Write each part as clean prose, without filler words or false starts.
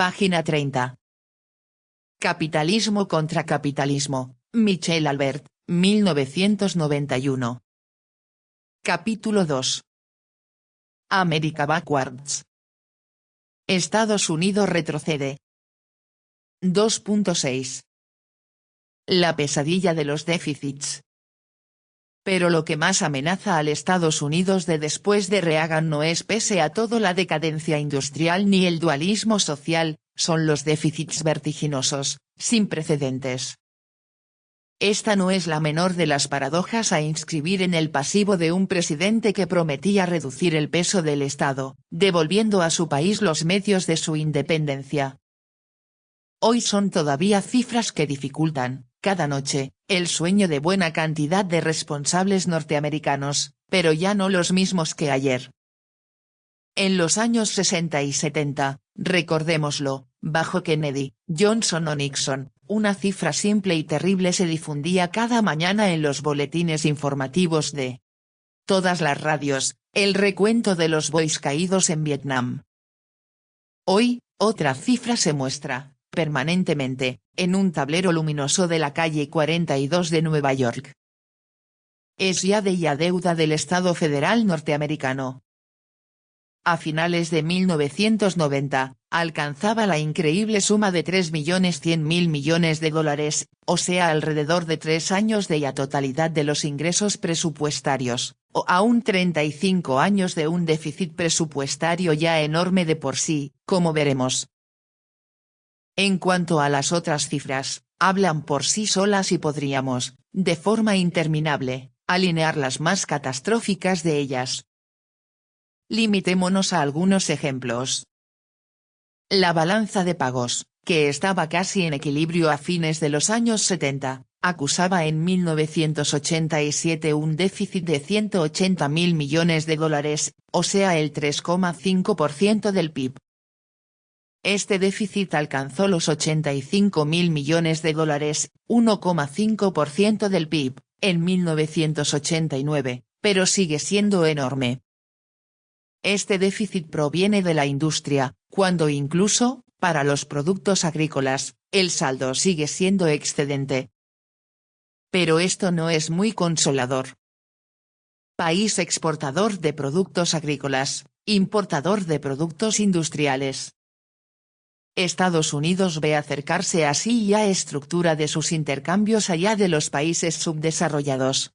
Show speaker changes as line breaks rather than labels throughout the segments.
Página 30. Capitalismo contra capitalismo, Michel Albert, 1991. Capítulo 2. America Backwards. Estados Unidos retrocede. 2.6. La pesadilla de los déficits. Pero lo que más amenaza al Estados Unidos de después de Reagan no es, pese a todo, la decadencia industrial ni el dualismo social, son los déficits vertiginosos, sin precedentes. Esta no es la menor de las paradojas a inscribir en el pasivo de un presidente que prometía reducir el peso del Estado, devolviendo a su país los medios de su independencia. Hoy son todavía cifras que dificultan, cada noche, el sueño de buena cantidad de responsables norteamericanos, pero ya no los mismos que ayer. En los años 60 y 70, recordémoslo, bajo Kennedy, Johnson o Nixon, una cifra simple y terrible se difundía cada mañana en los boletines informativos de todas las radios: el recuento de los boys caídos en Vietnam. Hoy, otra cifra se muestra, permanentemente, en un tablero luminoso de la calle 42 de Nueva York. Es ya deuda del Estado federal norteamericano. A finales de 1990, alcanzaba la increíble suma de $3.100.000 millones, o sea alrededor de 3 años de la totalidad de los ingresos presupuestarios, o aún 35 años de un déficit presupuestario ya enorme de por sí, como veremos. En cuanto a las otras cifras, hablan por sí solas y podríamos, de forma interminable, alinear las más catastróficas de ellas. Limitémonos a algunos ejemplos. La balanza de pagos, que estaba casi en equilibrio a fines de los años 70, acusaba en 1987 un déficit de $180.000 millones, o sea el 3,5% del PIB. Este déficit alcanzó los $85.000 millones, 1,5% del PIB, en 1989, pero sigue siendo enorme. Este déficit proviene de la industria, cuando incluso, para los productos agrícolas, el saldo sigue siendo excedente. Pero esto no es muy consolador. País exportador de productos agrícolas, importador de productos industriales. Estados Unidos ve acercarse así ya estructura de sus intercambios allá de los países subdesarrollados.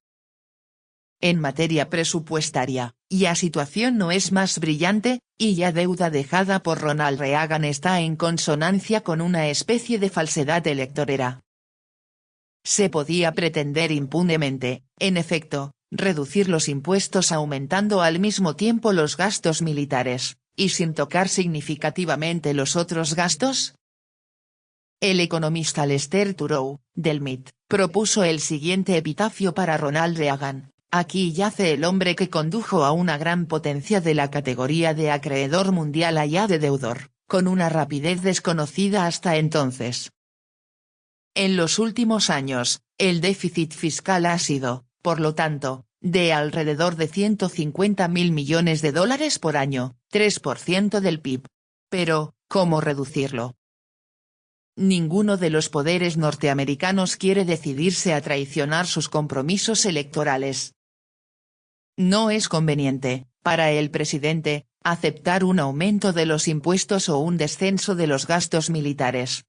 En materia presupuestaria, ya situación no es más brillante, y ya deuda dejada por Ronald Reagan está en consonancia con una especie de falsedad electorera. Se podía pretender impunemente, en efecto, reducir los impuestos aumentando al mismo tiempo los gastos militares, y sin tocar significativamente los otros gastos. El economista Lester Thurow, del MIT, propuso el siguiente epitafio para Ronald Reagan: aquí yace el hombre que condujo a una gran potencia de la categoría de acreedor mundial allá de deudor, con una rapidez desconocida hasta entonces. En los últimos años, el déficit fiscal ha sido, por lo tanto, de alrededor de $150.000 millones por año, 3% del PIB. Pero, ¿cómo reducirlo? Ninguno de los poderes norteamericanos quiere decidirse a traicionar sus compromisos electorales. No es conveniente, para el presidente, aceptar un aumento de los impuestos o un descenso de los gastos militares.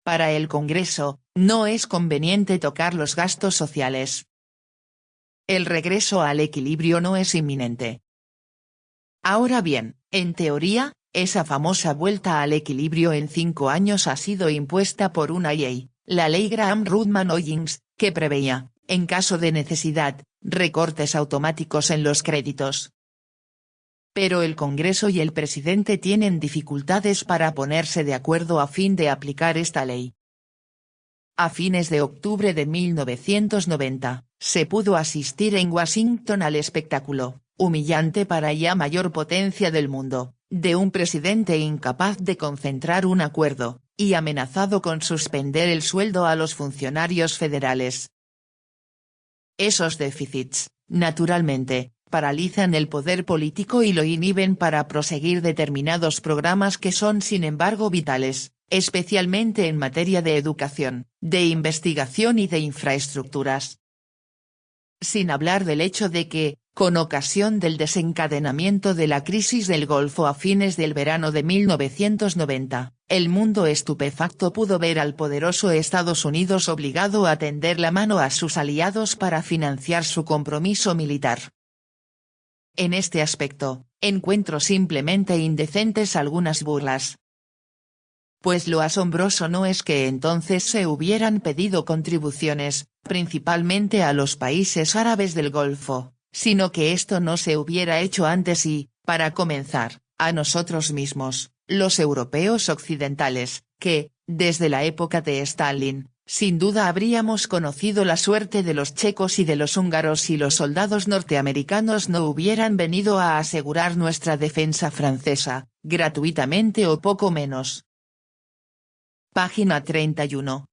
Para el Congreso, no es conveniente tocar los gastos sociales. El regreso al equilibrio no es inminente. Ahora bien, en teoría, esa famosa vuelta al equilibrio en 5 años ha sido impuesta por una ley, la ley Graham-Rudman-Ollings, que preveía, en caso de necesidad, recortes automáticos en los créditos. Pero el Congreso y el presidente tienen dificultades para ponerse de acuerdo a fin de aplicar esta ley. A fines de octubre de 1990, se pudo asistir en Washington al espectáculo, humillante para ya mayor potencia del mundo, de un presidente incapaz de concentrar un acuerdo, y amenazado con suspender el sueldo a los funcionarios federales. Esos déficits, naturalmente, paralizan el poder político y lo inhiben para proseguir determinados programas que son sin embargo vitales, especialmente en materia de educación, de investigación y de infraestructuras. Sin hablar del hecho de que, con ocasión del desencadenamiento de la crisis del Golfo a fines del verano de 1990, el mundo estupefacto pudo ver al poderoso Estados Unidos obligado a tender la mano a sus aliados para financiar su compromiso militar. En este aspecto, encuentro simplemente indecentes algunas burlas. Pues lo asombroso no es que entonces se hubieran pedido contribuciones, principalmente a los países árabes del Golfo, sino que esto no se hubiera hecho antes y, para comenzar, a nosotros mismos, los europeos occidentales, que, desde la época de Stalin, sin duda habríamos conocido la suerte de los checos y de los húngaros si los soldados norteamericanos no hubieran venido a asegurar nuestra defensa francesa, gratuitamente o poco menos. Página 31.